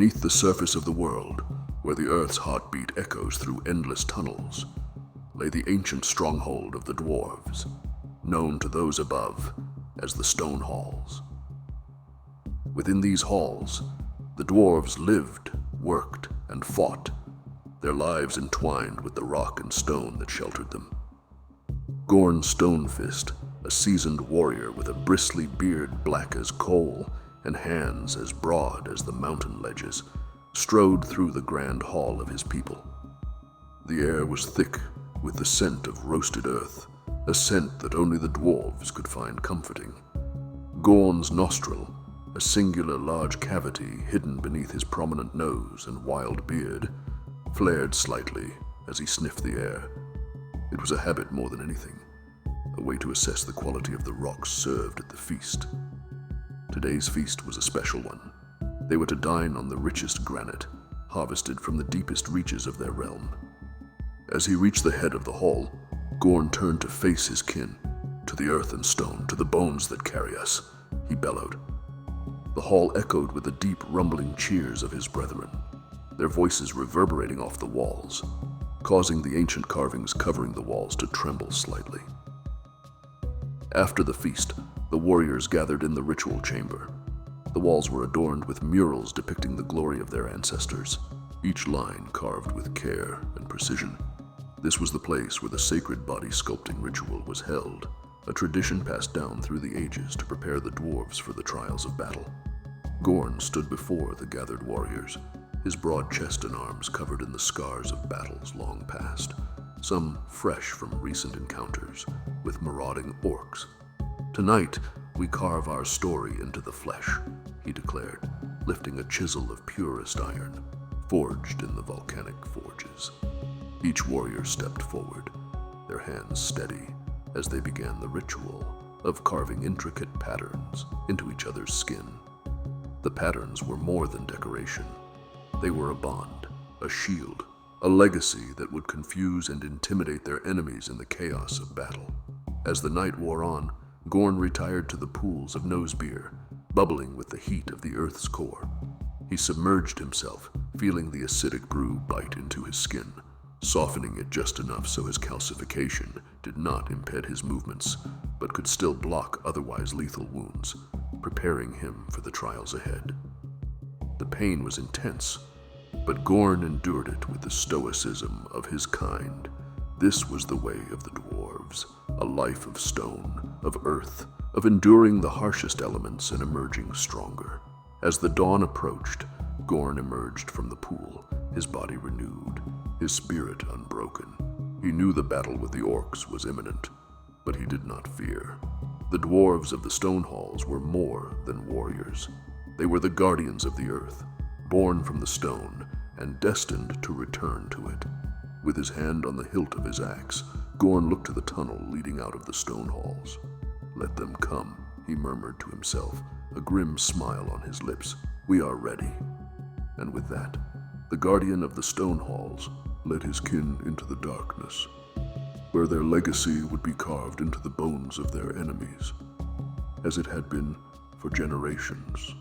Beneath the surface of the world, where the earth's heartbeat echoes through endless tunnels, lay the ancient stronghold of the Dwarves, known to those above as the Stone Halls. Within these halls, the Dwarves lived, worked, and fought, their lives entwined with the rock and stone that sheltered them. Gorn Stonefist, a seasoned warrior with a bristly beard black as coal and hands as broad as the mountain ledges, strode through the grand hall of his people. The air was thick with the scent of roasted earth, a scent that only the Dwarves could find comforting. Gorn's nostril, a singular large cavity hidden beneath his prominent nose and wild beard, flared slightly as he sniffed the air. It was a habit more than anything, a way to assess the quality of the rocks served at the feast. Today's feast was a special one. They were to dine on the richest granite, harvested from the deepest reaches of their realm. As he reached the head of the hall, Gorn turned to face his kin. "To the earth and stone, to the bones that carry us," he bellowed. The hall echoed with the deep, rumbling cheers of his brethren, their voices reverberating off the walls, causing the ancient carvings covering the walls to tremble slightly. After the feast, the warriors gathered in the ritual chamber. The walls were adorned with murals depicting the glory of their ancestors, each line carved with care and precision. This was the place where the sacred body sculpting ritual was held, a tradition passed down through the ages to prepare the dwarves for the trials of battle. Gorn stood before the gathered warriors, his broad chest and arms covered in the scars of battles long past, some fresh from recent encounters with marauding orcs. "Tonight, we carve our story into the flesh," he declared, lifting a chisel of purest iron, forged in the volcanic forges. Each warrior stepped forward, their hands steady as they began the ritual of carving intricate patterns into each other's skin. The patterns were more than decoration. They were a bond, a shield, a legacy that would confuse and intimidate their enemies in the chaos of battle. As the night wore on, Gorn retired to the pools of nosebeer, bubbling with the heat of the earth's core. He submerged himself, feeling the acidic brew bite into his skin, softening it just enough so his calcification did not impede his movements, but could still block otherwise lethal wounds, preparing him for the trials ahead. The pain was intense, but Gorn endured it with the stoicism of his kind. This was the way of the Dwarves, a life of stone, of earth, of enduring the harshest elements and emerging stronger. As the dawn approached, Gorn emerged from the pool, his body renewed, his spirit unbroken. He knew the battle with the orcs was imminent, but he did not fear. The Dwarves of the Stone Halls were more than warriors. They were the guardians of the earth, born from the stone and destined to return to it. With his hand on the hilt of his axe, Gorn looked to the tunnel leading out of the Stone Halls. "Let them come," he murmured to himself, a grim smile on his lips. "We are ready." And with that, the guardian of the Stone Halls led his kin into the darkness, where their legacy would be carved into the bones of their enemies, as it had been for generations.